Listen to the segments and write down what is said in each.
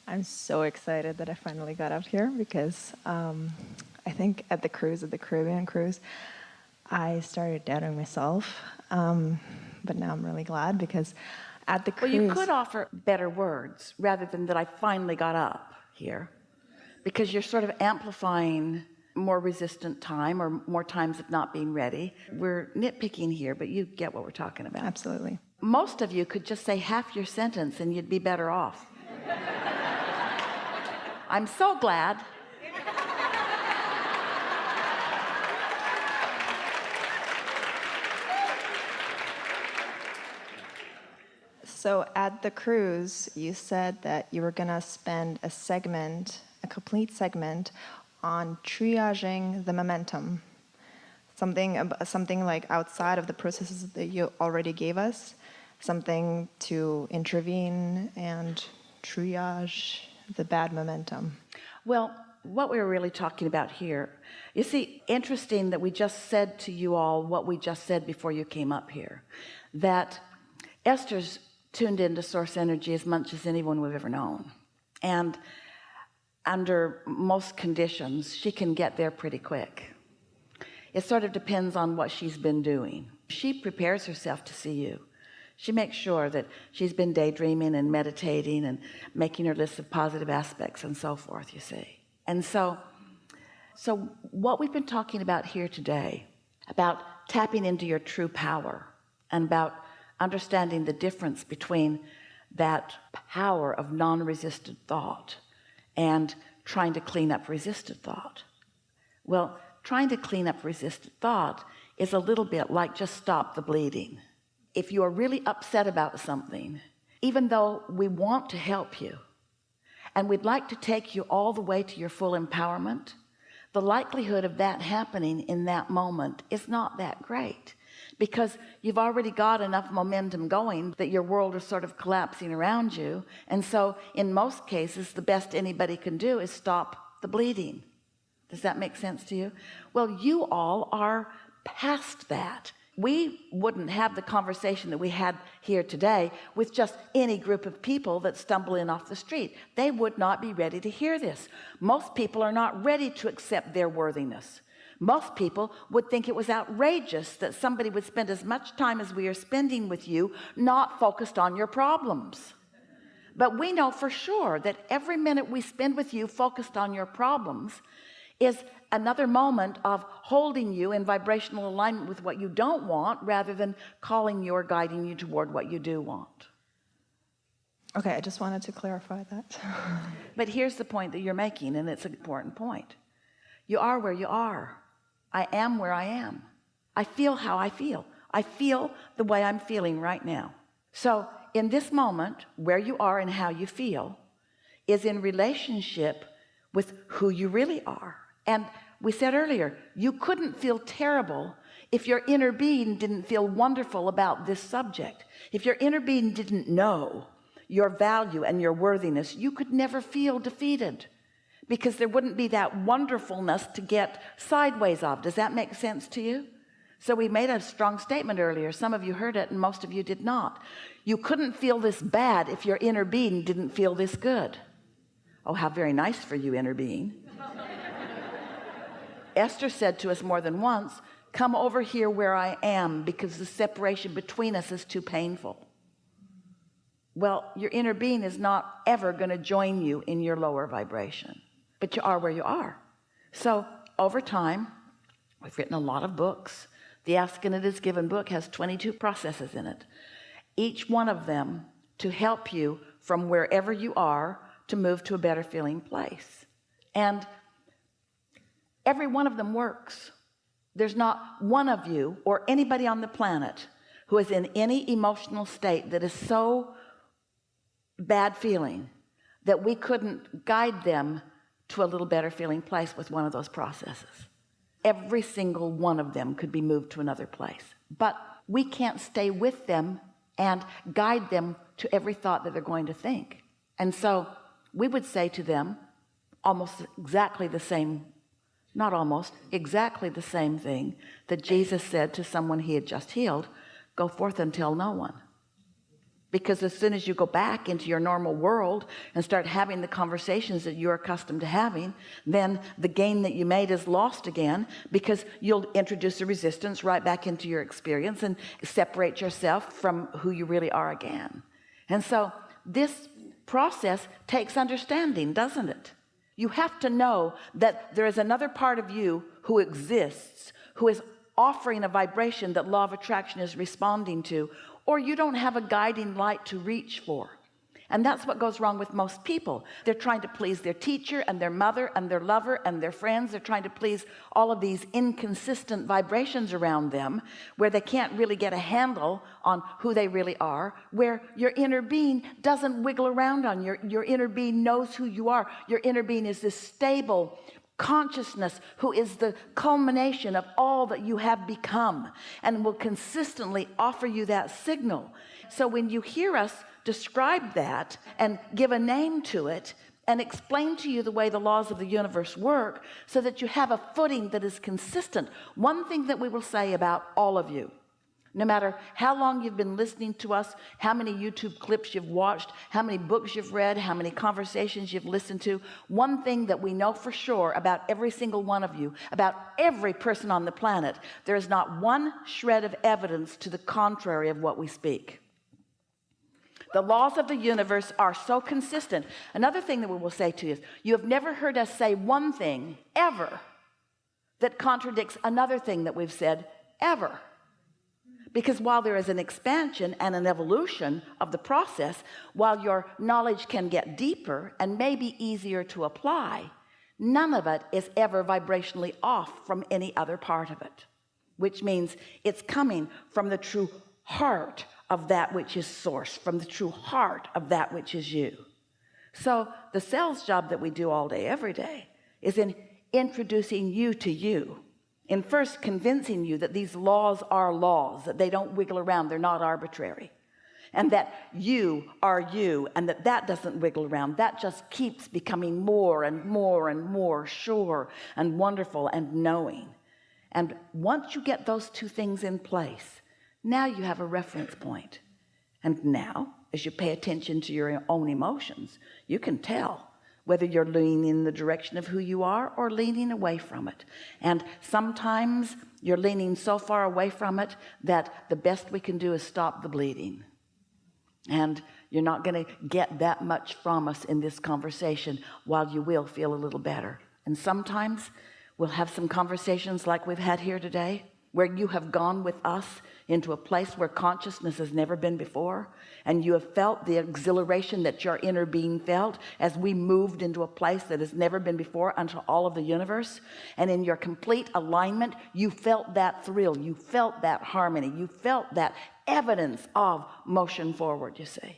I'm so excited that I finally got out here because I think at the Caribbean cruise, I started doubting myself. But now I'm really glad because at the Well, cruise... you could offer better words rather than that I finally got up here, because you're sort of amplifying more resistant time or more times of not being ready. We're nitpicking here, but you get what we're talking about. Absolutely. Most of you could just say half your sentence and you'd be better off. I'm so glad. So at the cruise, you said that you were going to spend a complete segment on triaging the momentum. Something like outside of the processes that you already gave us, something to intervene and triage the bad momentum. Well, what we were really talking about here, you see, interesting that we just said to you all what we just said before you came up here, that Esther's tuned into source energy as much as anyone we've ever known, and under most conditions she can get there pretty quick. It sort of depends on what she's been doing. She prepares herself to see you. She makes sure that she's been daydreaming and meditating and making her list of positive aspects and so forth, you see. And so what we've been talking about here today, about tapping into your true power and about understanding the difference between that power of non-resisted thought and trying to clean up resisted thought. Well, trying to clean up resisted thought is a little bit like just stop the bleeding. If you are really upset about something, even though we want to help you and we'd like to take you all the way to your full empowerment, the likelihood of that happening in that moment is not that great, because you've already got enough momentum going that your world is sort of collapsing around you. And so in most cases, the best anybody can do is stop the bleeding. Does that make sense to you? Well, you all are past that. We wouldn't have the conversation that we had here today with just any group of people that stumble in off the street. They would not be ready to hear this. Most people are not ready to accept their worthiness. Most people would think it was outrageous that somebody would spend as much time as we are spending with you not focused on your problems. But we know for sure that every minute we spend with you focused on your problems is another moment of holding you in vibrational alignment with what you don't want, rather than calling you or guiding you toward what you do want. Okay, I just wanted to clarify that. But here's the point that you're making, and it's an important point. You are where you are. I am where I am. I feel how I feel. I feel the way I'm feeling right now. So in this moment, where you are and how you feel is in relationship with who you really are. And we said earlier, you couldn't feel terrible if your inner being didn't feel wonderful about this subject. If your inner being didn't know your value and your worthiness, you could never feel defeated, because there wouldn't be that wonderfulness to get sideways of. Does that make sense to you? So we made a strong statement earlier. Some of you heard it and most of you did not. You couldn't feel this bad if your inner being didn't feel this good. Oh, how very nice for you, inner being. Esther said to us more than once, come over here where I am, because the separation between us is too painful. Well, your inner being is not ever going to join you in your lower vibration, but you are where you are. So over time, we've written a lot of books. The Ask and It Is Given book has 22 processes in it, each one of them to help you from wherever you are to move to a better feeling place. And every one of them works. There's not one of you or anybody on the planet who is in any emotional state that is so bad feeling that we couldn't guide them to a little better feeling place with one of those processes. Every single one of them could be moved to another place, but we can't stay with them and guide them to every thought that they're going to think. And so we would say to them almost exactly the same, not almost, exactly the same thing that Jesus said to someone he had just healed: go forth and tell no one. because as soon as you go back into your normal world and start having the conversations that you're accustomed to having, then the gain that you made is lost again, because you'll introduce a resistance right back into your experience and separate yourself from who you really are again. And so this process takes understanding, doesn't it? You have to know that there is another part of you who exists, who is offering a vibration that law of attraction is responding to, or you don't have a guiding light to reach for. And that's what goes wrong with most people. They're trying to please their teacher and their mother and their lover and their friends. They're trying to please all of these inconsistent vibrations around them, where they can't really get a handle on who they really are, where your inner being doesn't wiggle around on your inner being knows who you are. Your inner being is this stable consciousness who is the culmination of all that you have become, and will consistently offer you that signal. So when you hear us describe that and give a name to it and explain to you the way the laws of the universe work, so that you have a footing that is consistent, one thing that we will say about all of you, no matter how long you've been listening to us, how many YouTube clips you've watched, how many books you've read, how many conversations you've listened to, one thing that we know for sure about every single one of you, about every person on the planet, there is not one shred of evidence to the contrary of what we speak. The laws of the universe are so consistent. Another thing that we will say to you is, you have never heard us say one thing ever that contradicts another thing that we've said ever. Because while there is an expansion and an evolution of the process, while your knowledge can get deeper and maybe easier to apply, none of it is ever vibrationally off from any other part of it, which means it's coming from the true heart of that which is source, from the true heart of that which is you. So the sales job that we do all day, every day, is in introducing you to you, in first convincing you that these laws are laws, that they don't wiggle around, they're not arbitrary, and that you are you, and that doesn't wiggle around. That just keeps becoming more and more and more sure and wonderful and knowing. And once you get those two things in place, now you have a reference point. And now, as you pay attention to your own emotions, you can tell whether you're leaning in the direction of who you are or leaning away from it. And sometimes you're leaning so far away from it that the best we can do is stop the bleeding. And you're not going to get that much from us in this conversation, while you will feel a little better. And sometimes we'll have some conversations like we've had here today, where you have gone with us into a place where consciousness has never been before, and you have felt the exhilaration that your inner being felt as we moved into a place that has never been before unto all of the universe. And in your complete alignment, you felt that thrill, you felt that harmony, you felt that evidence of motion forward, you see.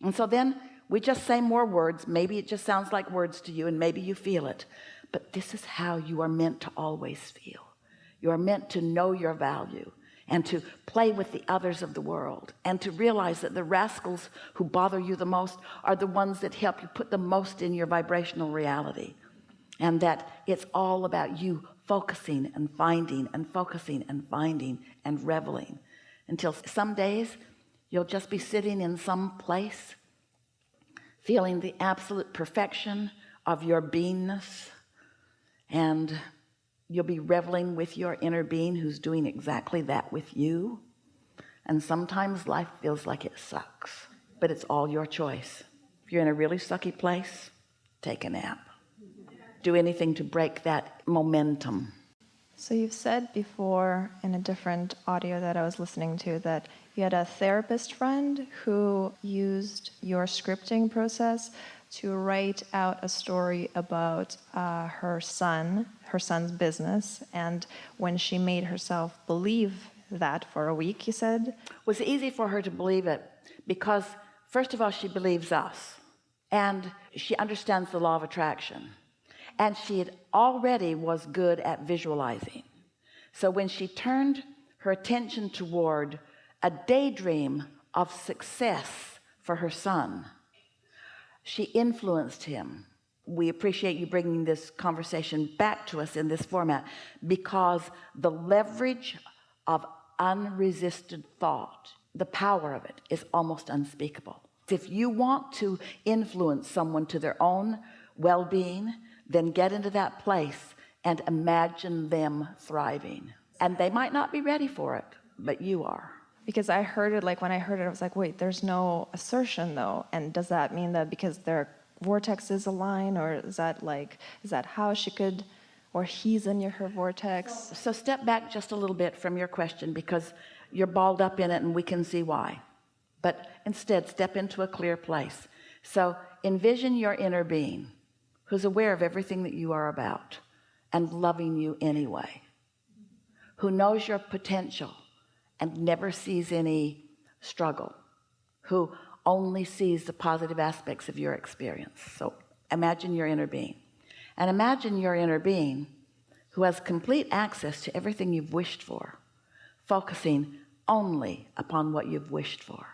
And so then we just say more words. Maybe it just sounds like words to you, and maybe you feel it, but this is how you are meant to always feel. You are meant to know your value, and to play with the others of the world, and to realize that the rascals who bother you the most are the ones that help you put the most in your vibrational reality, and that it's all about you focusing and finding and focusing and finding and reveling, until some days you'll just be sitting in some place feeling the absolute perfection of your beingness, and you'll be reveling with your inner being who's doing exactly that with you. And sometimes life feels like it sucks, but it's all your choice. If you're in a really sucky place, take a nap. Do anything to break that momentum. So you've said before in a different audio that I was listening to that you had a therapist friend who used your scripting process to write out a story about her son's business, and when she made herself believe that for a week, you said? It was easy for her to believe it because, first of all, she believes us, and she understands the law of attraction, and she had already was good at visualizing. So when she turned her attention toward a daydream of success for her son, she influenced him. We appreciate you bringing this conversation back to us in this format, because the leverage of unresisted thought the power of it is almost unspeakable. If you want to influence someone to their own well-being, then get into that place and imagine them thriving. And they might not be ready for it, but you are. Because I heard it, like when I heard it, I was like, wait, there's no assertion though. And does that mean that because their vortexes align, or is that how she could, or he's in her vortex? So step back just a little bit from your question, because you're balled up in it and we can see why. But instead, step into a clear place. So envision your inner being who's aware of everything that you are about and loving you anyway, who knows your potential and never sees any struggle, who only sees the positive aspects of your experience. So imagine your inner being, and imagine your inner being who has complete access to everything you've wished for, focusing only upon what you've wished for,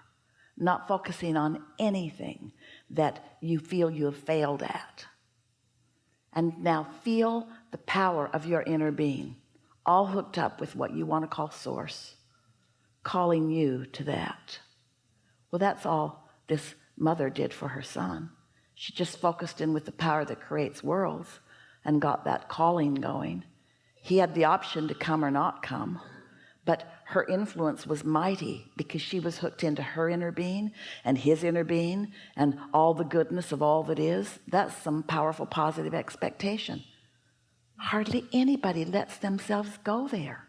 not focusing on anything that you feel you have failed at. And now feel the power of your inner being, all hooked up with what you want to call source, calling you to that. Well, that's all this mother did for her son. She just focused in with the power that creates worlds and got that calling going. He had the option to come or not come, but her influence was mighty because she was hooked into her inner being and his inner being and all the goodness of all that is. That's some powerful positive expectation. Hardly anybody lets themselves go there.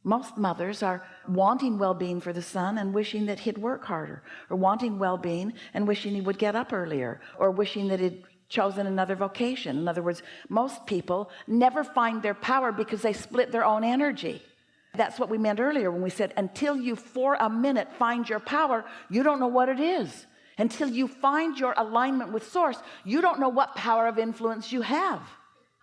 Most mothers are wanting well-being for the son and wishing that he'd work harder, or wanting well-being and wishing he would get up earlier, or wishing that he'd chosen another vocation. In other words, most people never find their power because they split their own energy. That's what we meant earlier when we said, until you for a minute find your power, you don't know what it is. Until you find your alignment with source, you don't know what power of influence you have.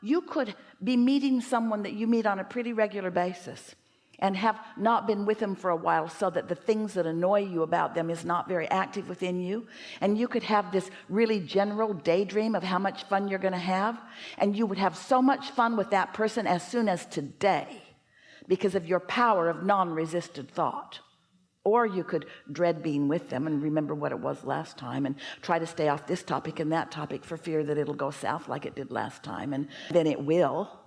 You could be meeting someone that you meet on a pretty regular basis and have not been with them for a while, so that the things that annoy you about them is not very active within you, and you could have this really general daydream of how much fun you're going to have, and you would have so much fun with that person as soon as today because of your power of non-resisted thought. Or you could dread being with them and remember what it was last time and try to stay off this topic and that topic for fear that it'll go south like it did last time, and then it will.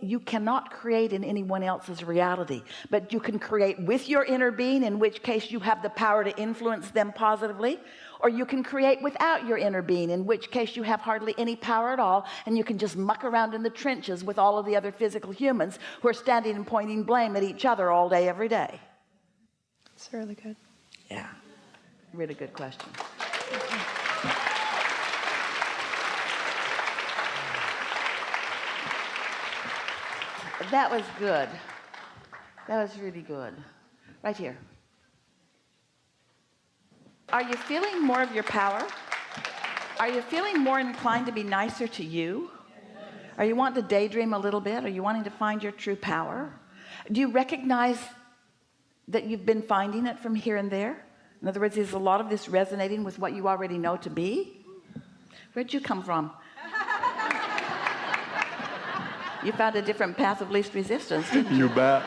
You cannot create in anyone else's reality, but you can create with your inner being, in which case you have the power to influence them positively, or you can create without your inner being, in which case you have hardly any power at all, and you can just muck around in the trenches with all of the other physical humans who are standing and pointing blame at each other all day, every day. It's really good. Yeah, really good question. That was good. That was really good. Right here. Are you feeling more of your power? Are you feeling more inclined to be nicer to you? Are you wanting to daydream a little bit? Are you wanting to find your true power? Do you recognize that you've been finding it from here and there? In other words, is a lot of this resonating with what you already know to be? Where'd you come from? You found a different path of least resistance, didn't you? You bet.